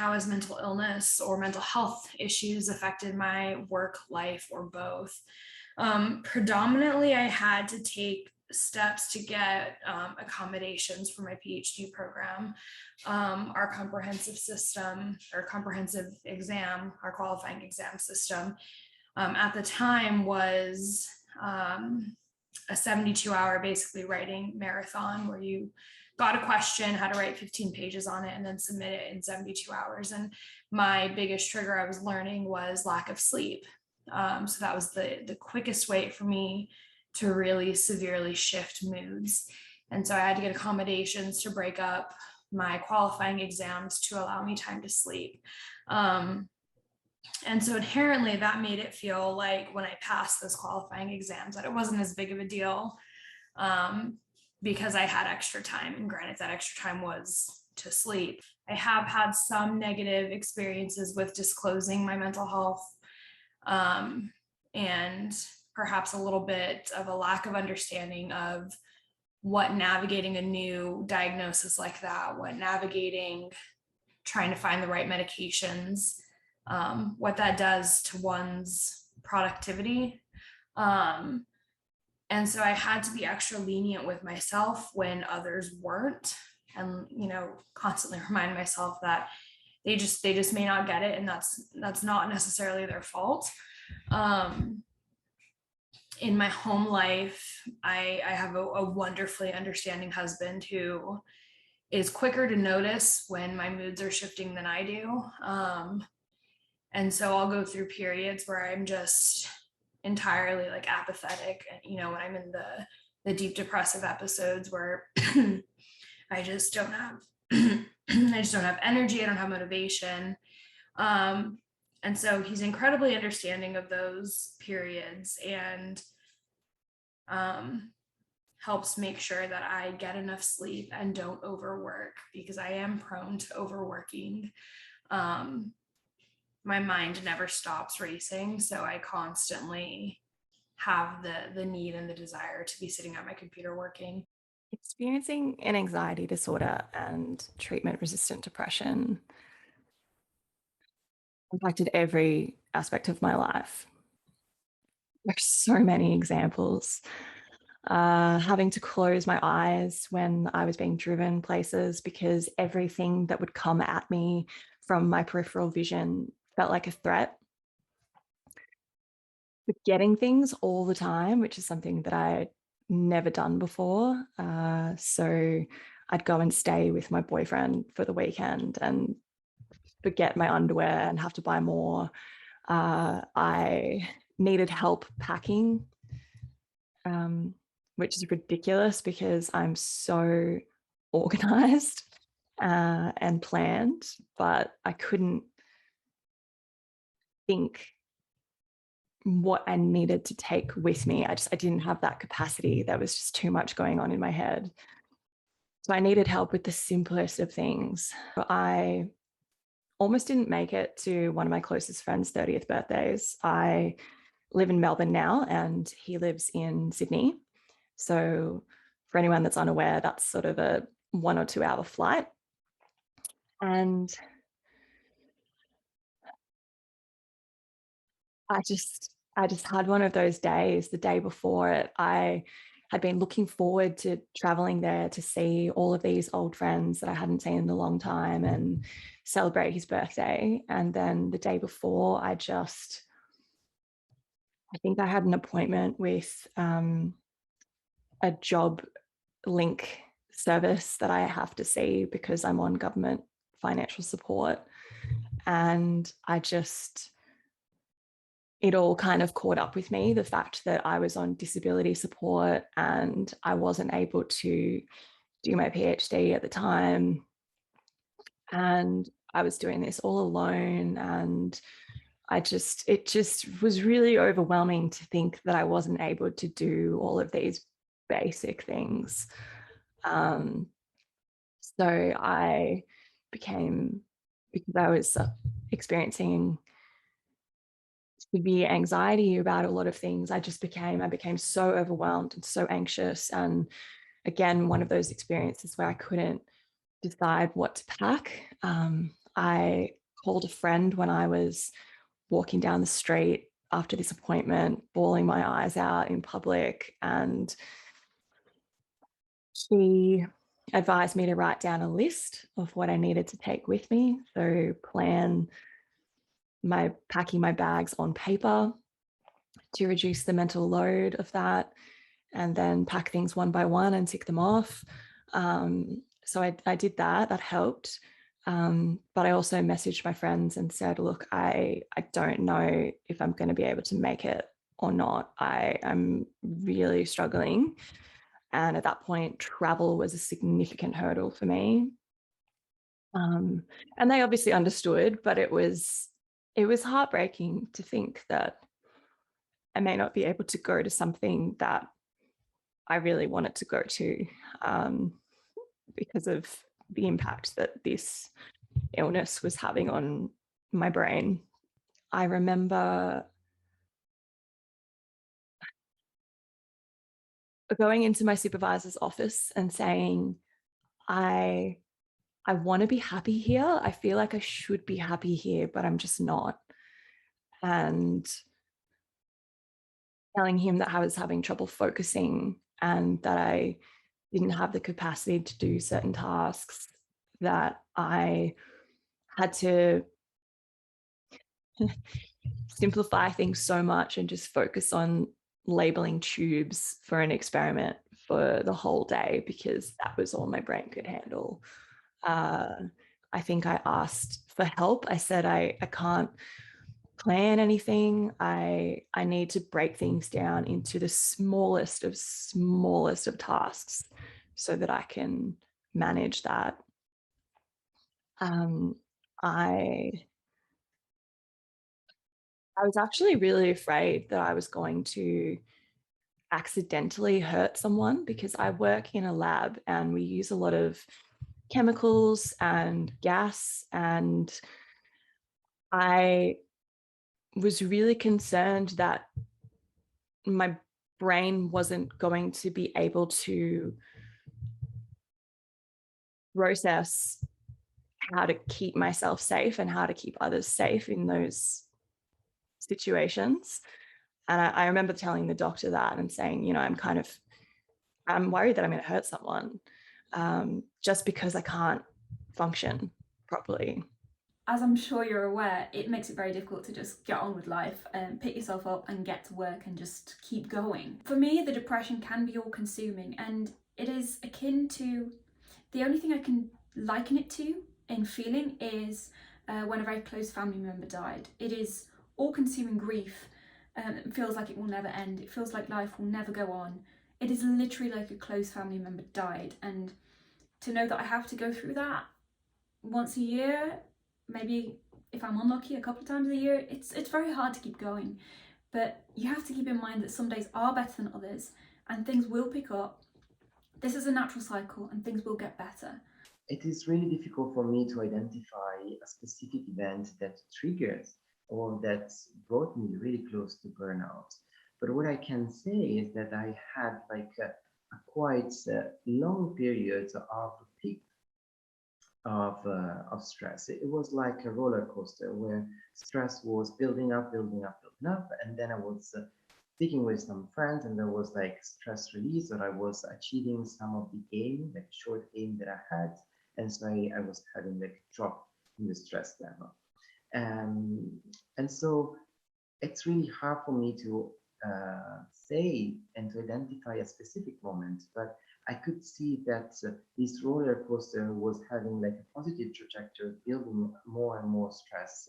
how has mental illness or mental health issues affected my work life or both? Predominantly, I had to take steps to get accommodations for my PhD program. Our comprehensive system or comprehensive exam, our qualifying exam system at the time was a 72-hour basically writing marathon where you got a question, had to write 15 pages on it, and then submit it in 72 hours. And my biggest trigger I was learning was lack of sleep. So that was the quickest way for me to really severely shift moods. And so I had to get accommodations to break up my qualifying exams to allow me time to sleep. And so inherently that made it feel like when I passed those qualifying exams that it wasn't as big of a deal because I had extra time. And granted, that extra time was to sleep. I have had some negative experiences with disclosing my mental health and perhaps a little bit of a lack of understanding of what navigating a new diagnosis like that, what navigating trying to find the right medications, what that does to one's productivity. And so I had to be extra lenient with myself when others weren't, and, you know, constantly remind myself that they just may not get it. And that's not necessarily their fault. In my home life, I have a wonderfully understanding husband who is quicker to notice when my moods are shifting than I do. And so I'll go through periods where I'm just entirely like apathetic, you know, when I'm in the deep depressive episodes where I just don't have energy, I don't have motivation. And so he's incredibly understanding of those periods and helps make sure that I get enough sleep and don't overwork, because I am prone to overworking. My mind never stops racing, so I constantly have the need and the desire to be sitting at my computer working. Experiencing an anxiety disorder and treatment-resistant depression impacted every aspect of my life. There's so many examples. Having to close my eyes when I was being driven places because everything that would come at me from my peripheral vision felt like a threat. Forgetting things all the time, which is something that I'd never done before. So I'd go and stay with my boyfriend for the weekend and forget my underwear and have to buy more. I needed help packing, which is ridiculous because I'm so organized and planned, but I couldn't think what I needed to take with me. I didn't have that capacity. There was just too much going on in my head. So I needed help with the simplest of things. I almost didn't make it to one of my closest friends' 30th birthdays. I live in Melbourne now and he lives in Sydney. So for anyone that's unaware, that's sort of a 1 or 2 hour flight. And I just had one of those days. The day before it, I had been looking forward to traveling there to see all of these old friends that I hadn't seen in a long time and celebrate his birthday. And then the day before, I think I had an appointment with a job link service that I have to see because I'm on government financial support. And it all kind of caught up with me, the fact that I was on disability support and I wasn't able to do my PhD at the time. And I was doing this all alone. And it just was really overwhelming to think that I wasn't able to do all of these basic things. So I became, because I was experiencing severe anxiety about a lot of things, I became so overwhelmed and so anxious. And again, one of those experiences where I couldn't decide what to pack. I called a friend when I was walking down the street after this appointment, bawling my eyes out in public, and she advised me to write down a list of what I needed to take with me. So plan my packing my bags on paper to reduce the mental load of that, and then pack things one by one and tick them off. So I did that. That helped. But I also messaged my friends and said, look, I don't know if I'm going to be able to make it or not. I'm really struggling. And at that point, travel was a significant hurdle for me. And they obviously understood, but it was heartbreaking to think that I may not be able to go to something that I really wanted to go to, because of the impact that this illness was having on my brain. I remember going into my supervisor's office and saying, I want to be happy here. I feel like I should be happy here, but I'm just not. And telling him that I was having trouble focusing and that I didn't have the capacity to do certain tasks, that I had to simplify things so much and just focus on labeling tubes for an experiment for the whole day because that was all my brain could handle. I think I asked for help. I said, I can't plan anything. I need to break things down into the smallest of tasks so that I can manage that. I was actually really afraid that I was going to accidentally hurt someone because I work in a lab and we use a lot of chemicals and gas, and I was really concerned that my brain wasn't going to be able to process how to keep myself safe and how to keep others safe in those situations. And I remember telling the doctor that and saying, I'm worried that I'm going to hurt someone, just because I can't function properly. As I'm sure you're aware, it makes it very difficult to just get on with life and pick yourself up and get to work and just keep going. For me, the depression can be all consuming, and it is akin to, the only thing I can liken it to in feeling is when a very close family member died. It is all consuming grief. It feels like it will never end. It feels like life will never go on. It is literally like a close family member died, and to know that I have to go through that once a year, maybe if I'm unlucky a couple of times a year, it's very hard to keep going. But you have to keep in mind that some days are better than others and things will pick up. This is a natural cycle and things will get better. It is really difficult for me to identify a specific event that triggers or that brought me really close to burnout. But what I can say is that I had like a quite long period of peak of stress. It was like a roller coaster where stress was building up, building up, building up, and then I was speaking with some friends, and there was like stress release, or I was achieving some of the aim, like short aim that I had, and so I was having like a drop in the stress level, and so it's really hard for me to say and to identify a specific moment, but I could see that this roller coaster was having like a positive trajectory, building more and more stress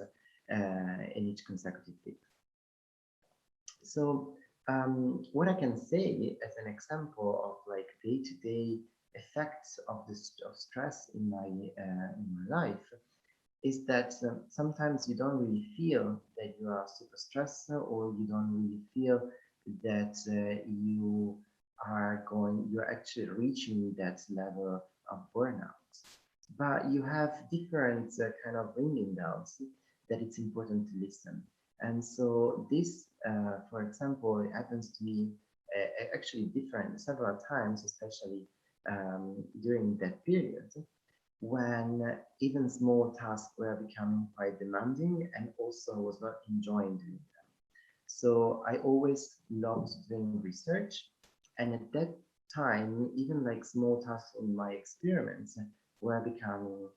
in each consecutive week. So what I can say as an example of like day-to-day effects of this of stress in my life is that sometimes you don't really feel that you are super stressed, or you don't really feel that you're actually reaching that level of burnout. But you have different kind of ringing bells that it's important to listen. And so this, for example, it happens to me actually different several times, especially during that period, when even small tasks were becoming quite demanding and also was not enjoying doing them. So I always loved doing research. And at that time, even like small tasks in my experiments were becoming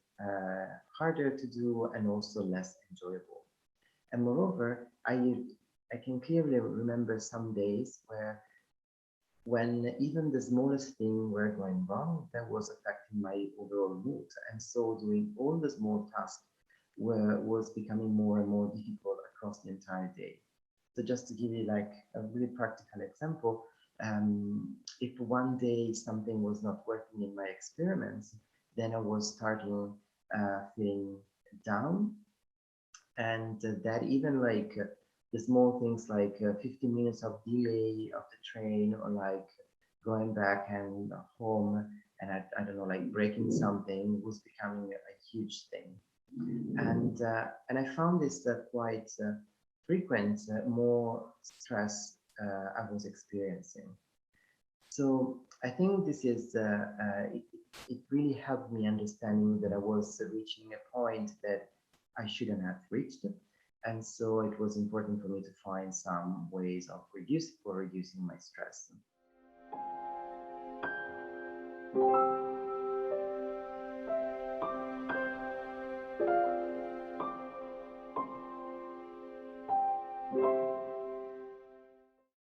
harder to do and also less enjoyable. And moreover, I can clearly remember some days when even the smallest thing were going wrong, that was affecting my overall mood. And so doing all the small tasks was becoming more and more difficult across the entire day. So just to give you like a really practical example, if one day something was not working in my experiments, then I was starting feeling down, and that even like the small things like 15 minutes of delay of the train, or like going back and home and I don't know, like breaking something was becoming a huge thing. And I found this quite frequent, more stress I was experiencing. So I think this is it really helped me understanding that I was reaching a point that I shouldn't have reached, and so it was important for me to find some ways of reducing my stress.